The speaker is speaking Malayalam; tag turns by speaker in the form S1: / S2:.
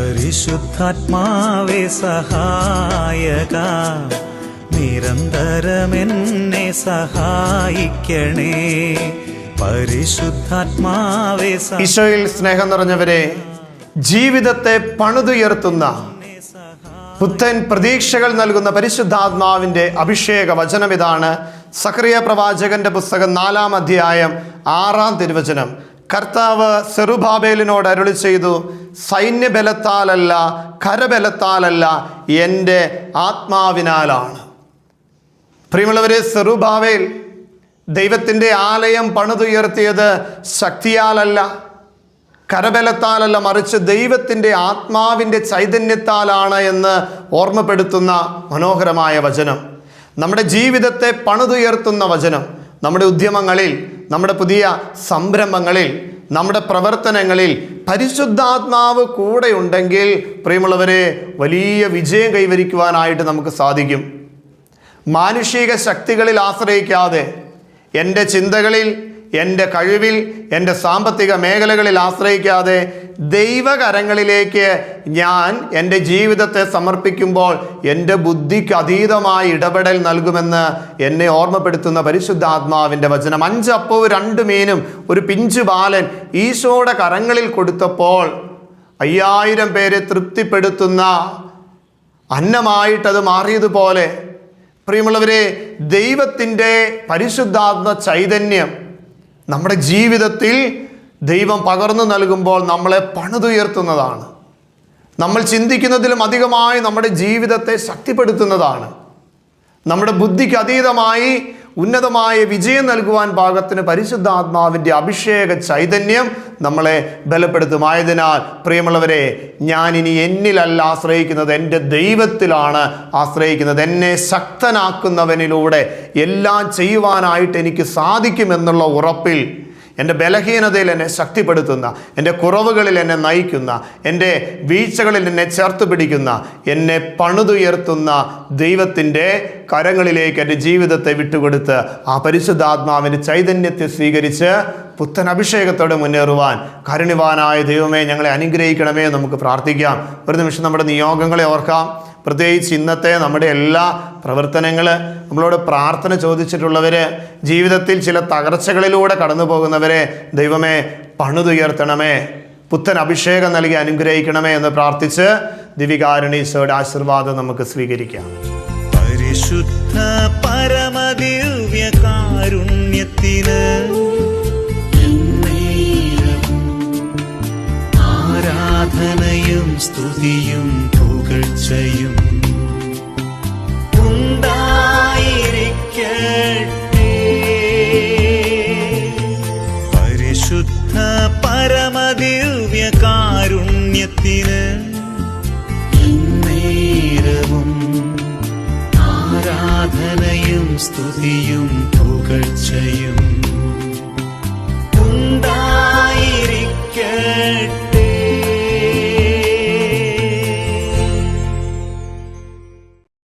S1: പരിശുദ്ധാത്മാവേ സഹായക, നിരന്തരമെന്നെ സഹായിക്കണേ. പരിശുദ്ധാത്മാവേ.
S2: ഈശോയിൽ സ്നേഹം നിറഞ്ഞവരെ, ജീവിതത്തെ പണിതുയർത്തുന്ന പുത്തൻ പ്രതീക്ഷകൾ നൽകുന്ന പരിശുദ്ധാത്മാവിൻ്റെ അഭിഷേക വചനം ഇതാണ്. സഖറിയ പ്രവാചകന്റെ പുസ്തകം 4-ാം അധ്യായം 6-ാം തിരുവചനം. കർത്താവ് സെറുബാബേലിനോട് അരുളി ചെയ്തു, സൈന്യബലത്താലല്ല, കരബലത്താലല്ല, എൻ്റെ ആത്മാവിനാലാണ്. പ്രിയമുള്ളവരെ, സെറുബാബേൽ ദൈവത്തിൻ്റെ ആലയം പണിതുയർത്തിയത് ശക്തിയാലല്ല, കരബലത്താലല്ല, മറിച്ച് ദൈവത്തിൻ്റെ ആത്മാവിൻ്റെ ചൈതന്യത്താലാണ് എന്ന് ഓർമ്മപ്പെടുത്തുന്ന മനോഹരമായ വചനം. നമ്മുടെ ജീവിതത്തെ പണിതുയർത്തുന്ന വചനം. നമ്മുടെ ഉദ്യമങ്ങളിൽ, നമ്മുടെ പുതിയ സംരംഭങ്ങളിൽ, നമ്മുടെ പ്രവർത്തനങ്ങളിൽ പരിശുദ്ധാത്മാവ് കൂടെ ഉണ്ടെങ്കിൽ പ്രിയമുള്ളവരെ, വലിയ വിജയം കൈവരിക്കുവാനായിട്ട് നമുക്ക് സാധിക്കും. മാനുഷിക ശക്തികളിൽ ആശ്രയിക്കാതെ, എൻ്റെ ചിന്തകളിൽ, എൻ്റെ കഴിവിൽ, എൻ്റെ സാമ്പത്തിക മേഖലകളിൽ ആശ്രയിക്കാതെ ദൈവകരങ്ങളിലേക്ക് ഞാൻ എൻ്റെ ജീവിതത്തെ സമർപ്പിക്കുമ്പോൾ എൻ്റെ ബുദ്ധിക്ക് അതീതമായ ഇടപെടൽ നൽകുമെന്ന് എന്നെ ഓർമ്മപ്പെടുത്തുന്ന പരിശുദ്ധാത്മാവിൻ്റെ വചനം. 5 അപ്പവും 2 മീനും ഒരു പിഞ്ചു ബാലൻ ഈശോയുടെ കരങ്ങളിൽ കൊടുത്തപ്പോൾ 5000 പേരെ തൃപ്തിപ്പെടുത്തുന്ന അന്നമായിട്ടത് മാറിയതുപോലെ പ്രിയമുള്ളവരെ, ദൈവത്തിൻ്റെ പരിശുദ്ധാത്മ ചൈതന്യം നമ്മുടെ ജീവിതത്തിൽ ദൈവം പകർന്നു നൽകുമ്പോൾ നമ്മളെ പണിതുയർത്തുന്നതാണ്. നമ്മൾ ചിന്തിക്കുന്നതിലും അധികമായി നമ്മുടെ ജീവിതത്തെ ശക്തിപ്പെടുത്തുന്നതാണ്. നമ്മുടെ ബുദ്ധിക്ക് അതീതമായി ഉന്നതമായ വിജയം നൽകുവാൻ പാകത്തിന് പരിശുദ്ധാത്മാവിൻ്റെ അഭിഷേക ചൈതന്യം നമ്മളെ ബലപ്പെടുത്തുമായതിനാൽ പ്രിയമുള്ളവരെ, ഞാനിനി എന്നിലല്ല ആശ്രയിക്കുന്നത്, എൻ്റെ ദൈവത്തിലാണ് ആശ്രയിക്കുന്നത്. എന്നെ ശക്തനാക്കുന്നവനിലൂടെ എല്ലാം ചെയ്യുവാനായിട്ട് എനിക്ക് സാധിക്കുമെന്നുള്ള ഉറപ്പിൽ, എൻ്റെ ബലഹീനതയിൽ എന്നെ ശക്തിപ്പെടുത്തുന്ന, എൻ്റെ കുറവുകളിൽ എന്നെ നയിക്കുന്ന, എൻ്റെ വീഴ്ചകളിൽ എന്നെ ചേർത്ത് പിടിക്കുന്ന, എന്നെ പണിതുയർത്തുന്ന ദൈവത്തിൻ്റെ കരങ്ങളിലേക്ക് എൻ്റെ ജീവിതത്തെ വിട്ടുകൊടുത്ത് ആ പരിശുദ്ധാത്മാവിൻ്റെ ചൈതന്യത്തെ സ്വീകരിച്ച് പുത്തൻ അഭിഷേകത്തോടെ മുന്നേറുവാൻ കാരുണ്യവാനായ ദൈവമേ ഞങ്ങളെ അനുഗ്രഹിക്കണമേ. നമുക്ക് പ്രാർത്ഥിക്കാം. ഒരു നിമിഷം നമ്മുടെ നിയോഗങ്ങളെ ഓർക്കാം. പ്രത്യേകിച്ച് ഇന്നത്തെ നമ്മുടെ എല്ലാ പ്രവർത്തനങ്ങൾ, നമ്മളോട് പ്രാർത്ഥന ചോദിച്ചിട്ടുള്ളവർ, ജീവിതത്തിൽ ചില തകർച്ചകളിലൂടെ കടന്നു പോകുന്നവരെ ദൈവമേ പണിതുയർത്തണമേ, പുത്തൻ അഭിഷേകം നൽകി അനുഗ്രഹിക്കണമേ എന്ന് പ്രാർത്ഥിച്ച് ദിവികാരുണീശോയുടെ ആശീർവാദം നമുക്ക് സ്വീകരിക്കാം.
S1: പരിശുദ്ധ പരമദിവ്യ കാരുണ്യത്തിന് ആരാധനയും സ്തുതിയും പുകഴ്ചയും ഉണ്ടായിരിക്കട്ടെ. പരിശുദ്ധ പരമദിവ്യ കാരുണ്യത്തിന് നേരവും ആരാധനയും സ്തുതിയും പുകഴ്ചയും